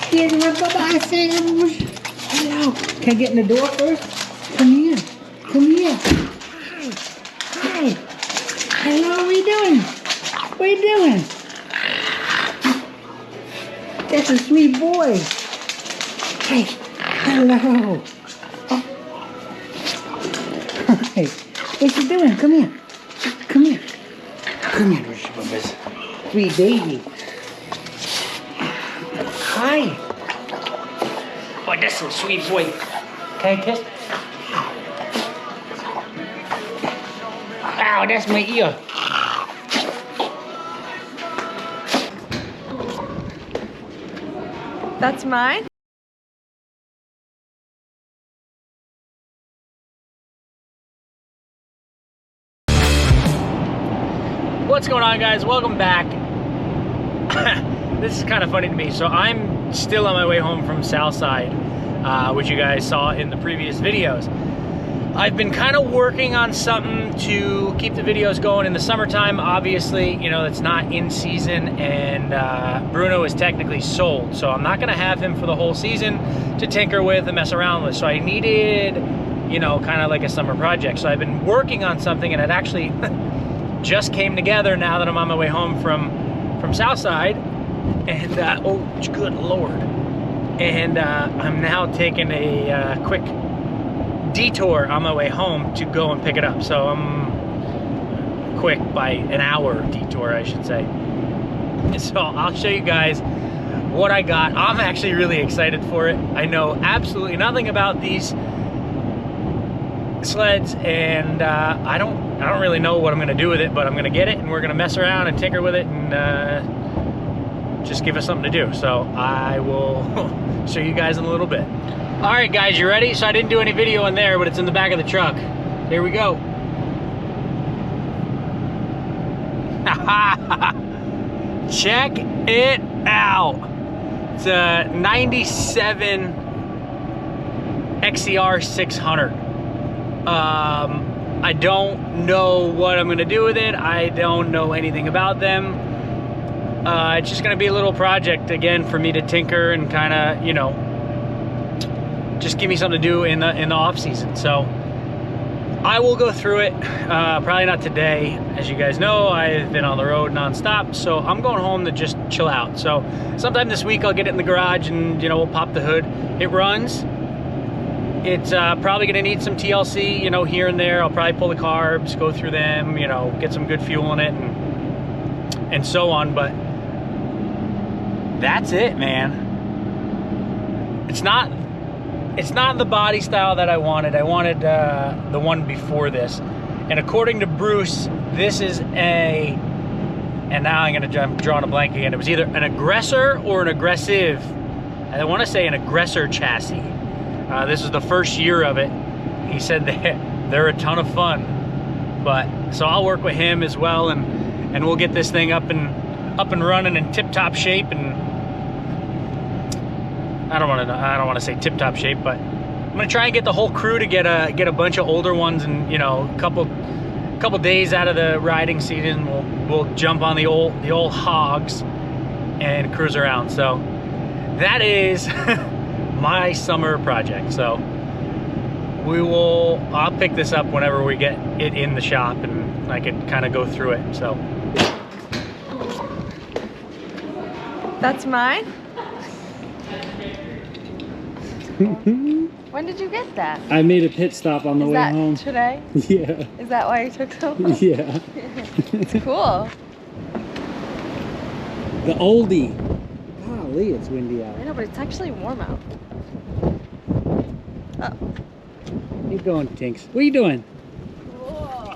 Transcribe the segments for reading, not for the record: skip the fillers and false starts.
Here's my Bubba sandwich. Hello. Can I get in the door first? Come here. Come here. Hi. Hi. Hello, what are you doing? What are you doing? That's a sweet boy. Hey. Hello. Oh. Hey. What you doing? Come here. Come here. Come here, Bubba's sweet baby. Hi. Boy, that's a sweet boy. Can I kiss? Ow, that's my ear. That's mine? What's going on, guys? Welcome back. This is kind of funny to me. So I'm still on my way home from Southside, which you guys saw in the previous videos. I've been kind of working on something to keep the videos going in the summertime. Obviously, you know, it's not in season, and Bruno is technically sold. So I'm not gonna have him for the whole season to tinker with and mess around with. So I needed, you know, kind of like a summer project. So I've been working on something, and it actually just came together now that I'm on my way home from Southside. And, oh, good Lord. And I'm now taking a quick detour on my way home to go and pick it up. So I'm quick by an hour detour, I should say. So I'll show you guys what I got. I'm actually really excited for it. I know absolutely nothing about these sleds, and I don't really know what I'm gonna do with it, but I'm gonna get it and we're gonna mess around and tinker with it and just give us something to do. So I will show you guys in a little bit. All right, guys, you ready? So I didn't do any video in there, but it's in the back of the truck. Here we go. Check it out. It's a 97 XCR 600. I don't know what I'm gonna do with it. I don't know anything about them. It's just gonna be a little project again for me to tinker and kind of, you know, just give me something to do in the off season. So I will go through it. Probably not today. As you guys know, I've been on the road nonstop, so I'm going home to just chill out. So sometime this week I'll get it in the garage and, you know, we'll pop the hood. It runs. It's probably gonna need some TLC, you know, here and there. I'll probably pull the carbs, go through them, you know, get some good fuel in it and so on, but that's it, man. It's not the body style that I wanted. I wanted the one before this. And according to Bruce, this is and now I'm gonna jump, drawing a blank again. It was either an aggressor or an aggressive. I wanna say an aggressor chassis. This is the first year of it. He said they're a ton of fun. But so I'll work with him as well, and we'll get this thing up and running in tip-top shape. And I don't want to say tip-top shape, but I'm gonna try and get the whole crew to get a bunch of older ones, and, you know, a couple days out of the riding season, we'll jump on the old hogs and cruise around. So that is my summer project. So I'll pick this up whenever we get it in the shop and I can kind of go through it. So That's mine? When did you get that? I made a pit stop on the way home. Is that today? Yeah. Is that why you took so long? Yeah. It's cool. The oldie. Golly, it's windy out. I know, but it's actually warm out. Oh. Keep going, Tinks. What are you doing? Cool.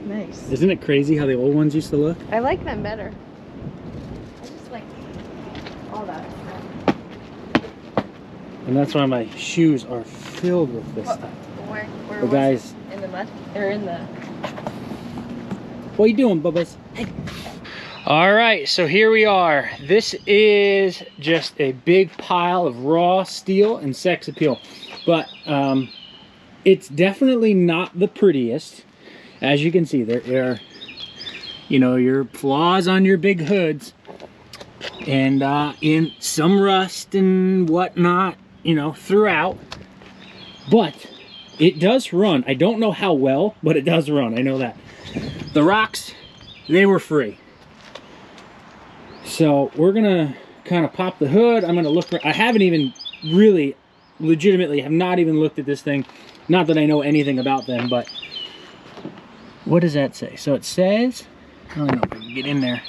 Nice. Isn't it crazy how the old ones used to look? I like them better. I just like all that stuff. And that's why my shoes are filled with this stuff. Where the was guys. it? In the mud? Or in the... What are you doing, Bubbas? All right, so here we are. This is just a big pile of raw steel and sex appeal. But it's definitely not the prettiest. As you can see, there are you know, your flaws on your big hoods, and in some rust and whatnot, you know, throughout. But it does run. I don't know how well, but it does run. I know that. The rocks, they were free. So we're gonna kind of pop the hood. I'm gonna look. I haven't even really, legitimately, have not even looked at this thing. Not that I know anything about them, but what does that say? So it says, I don't know if I can get in there.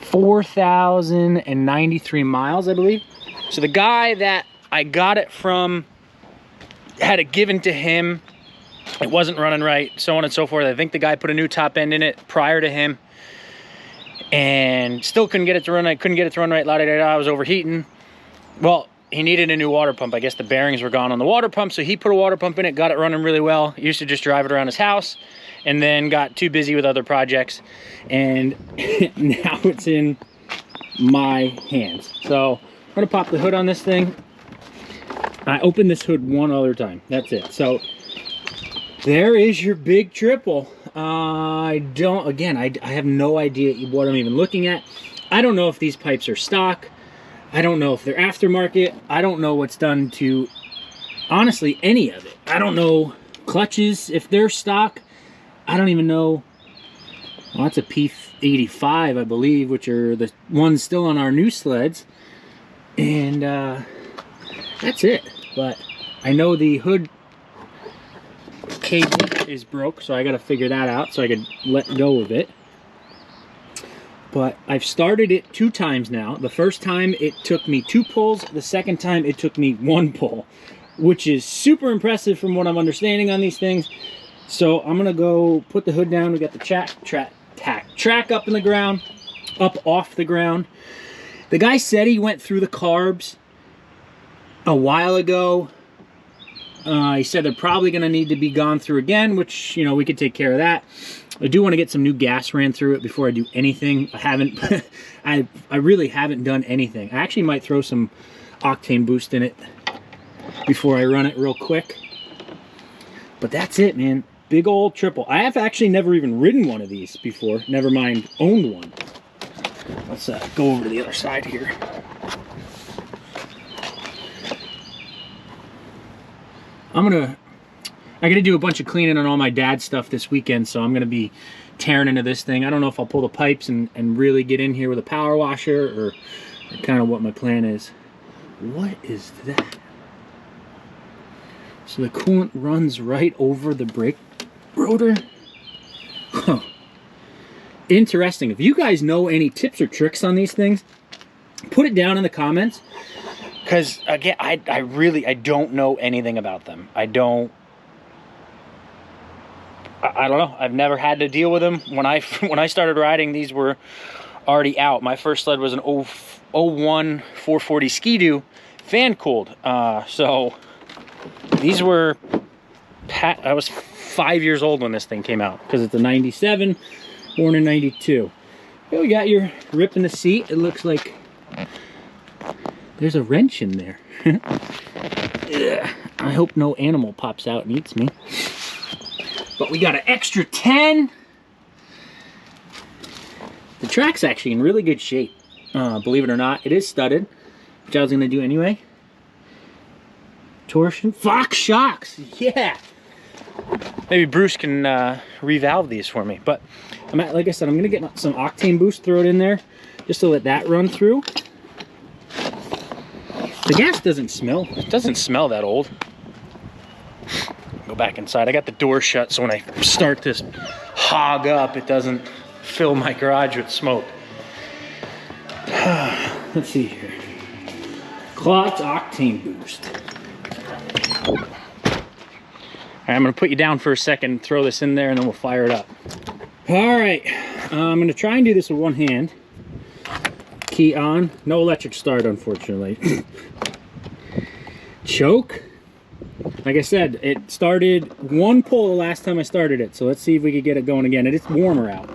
4,093 miles, I believe. So the guy that I got it from had it given to him. It wasn't running right, so on and so forth. I think the guy put a new top end in it prior to him, and still couldn't get it to run right. Couldn't get it to run right. I was overheating. Well, he needed a new water pump. I guess the bearings were gone on the water pump, so he put a water pump in it, got it running really well. He used to just drive it around his house, and then got too busy with other projects, and now it's in my hands. So I'm gonna pop the hood on this thing. I opened this hood one other time. That's it. So there is your big triple. I have no idea what I'm even looking at. I don't know if these pipes are stock. I don't know if they're aftermarket. I don't know what's done to, honestly, any of it. I don't know clutches, if they're stock. I don't even know. Well, that's a P85, I believe, which are the ones still on our new sleds. And that's it. But I know the hood cable is broke, so I got to figure that out so I could let go of it. But I've started it 2 times now. The first time it took me 2 pulls. The second time it took me 1 pull, which is super impressive from what I'm understanding on these things. So I'm gonna go put the hood down. We got the track up in the ground, up off the ground. The guy said he went through the carbs a while ago. He said they're probably going to need to be gone through again, which, you know, we could take care of that. I do want to get some new gas ran through it before I do anything. I haven't, I really haven't done anything. I actually might throw some octane boost in it before I run it real quick. But that's it, man. Big old triple. I have actually never even ridden one of these before. Never mind owned one. Let's go over to the other side here. I gotta do a bunch of cleaning on all my dad's stuff this weekend, so I'm gonna be tearing into this thing. I don't know if I'll pull the pipes and really get in here with a power washer, or kind of what my plan is. What is that? So the coolant runs right over the brake rotor? Huh. Interesting. If you guys know any tips or tricks on these things, put it down in the comments. Because, again, I don't know anything about them. I don't know. I've never had to deal with them. When I started riding, these were already out. My first sled was an 01 440 Ski-Doo, fan cooled. So these were, I was 5 years old when this thing came out, because it's a 97, born in 92. Here we got your rip in the seat. It looks like there's a wrench in there. I hope no animal pops out and eats me. But we got an extra 10. The track's actually in really good shape. Believe it or not, it is studded, which I was gonna do anyway. Torsion, Fox shocks, yeah. Maybe Bruce can revalve these for me. But like I said, I'm gonna get some octane boost, throw it in there, just to let that run through. The gas doesn't smell. It doesn't smell that old. Go back inside. I got the door shut, so when I start this hog up, it doesn't fill my garage with smoke. Let's see here. Klotz octane boost. All right, I'm gonna put you down for a second, throw this in there, and then we'll fire it up. All right, I'm gonna try and do this with one hand. Key on, no electric start, unfortunately. Choke. Like I said, it started 1 pull the last time I started it, so let's see if we could get it going again. It's warmer out.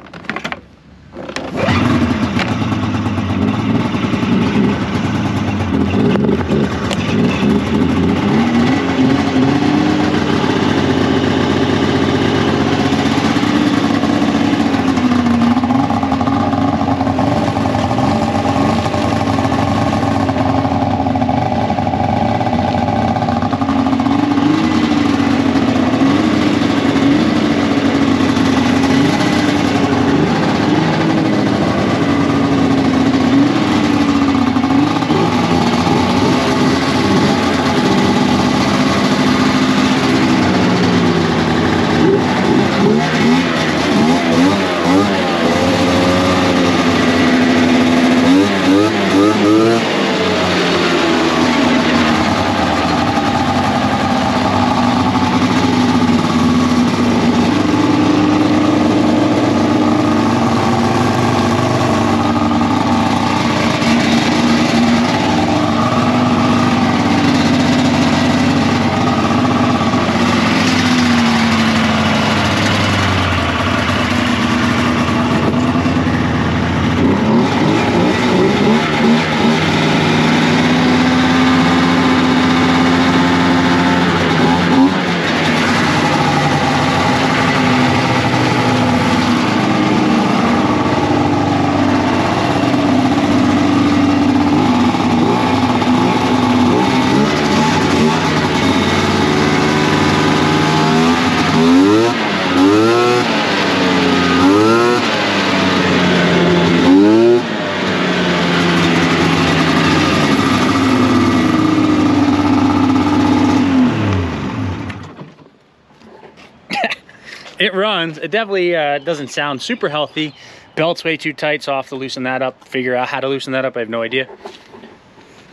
It runs. It definitely doesn't sound super healthy. Belt's way too tight, so I'll have to loosen that up. Figure out how to loosen that up. I have no idea.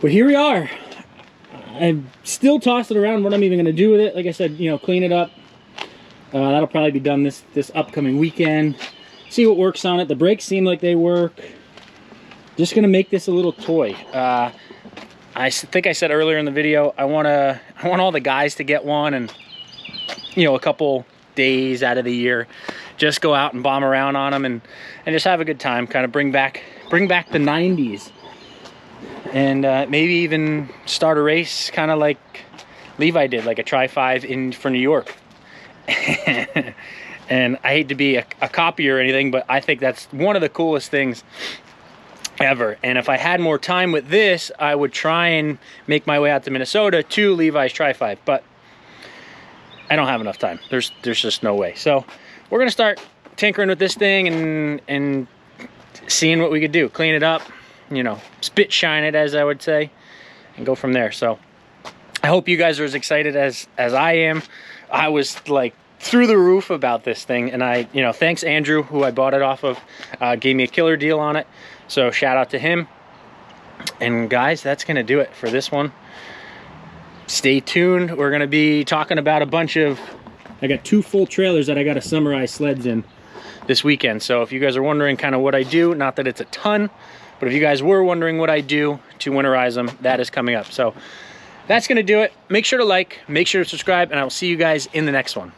But here we are. I'm still tossing around what I'm even going to do with it. Like I said, you know, clean it up. That'll probably be done this upcoming weekend. See what works on it. The brakes seem like they work. Just going to make this a little toy. I think I said earlier in the video, I want all the guys to get one, and you know, a couple days out of the year, just go out and bomb around on them and just have a good time. Kind of bring back the 90s, and maybe even start a race, kind of like Levi did, like a Tri-5 for New York. And I hate to be a copy or anything, but I think that's one of the coolest things ever. And if I had more time with this, I would try and make my way out to Minnesota to Levi's Tri-5, but I don't have enough time. There's just no way. So we're gonna start tinkering with this thing and seeing what we could do. Clean it up, you know, spit shine it, as I would say, and go from there. So I hope you guys are as excited as I am. I was like through the roof about this thing, and you know, thanks Andrew, who I bought it off of, gave me a killer deal on it. So shout out to him. And guys, that's gonna do it for this one. Stay tuned. We're gonna be talking about a bunch of, I got 2 full trailers that I gotta summarize sleds in this weekend. So if you guys are wondering kind of what I do, not that it's a ton, but if you guys were wondering what I do to winterize them, that is coming up. So that's gonna do it. Make sure to like, make sure to subscribe, and I will see you guys in the next one.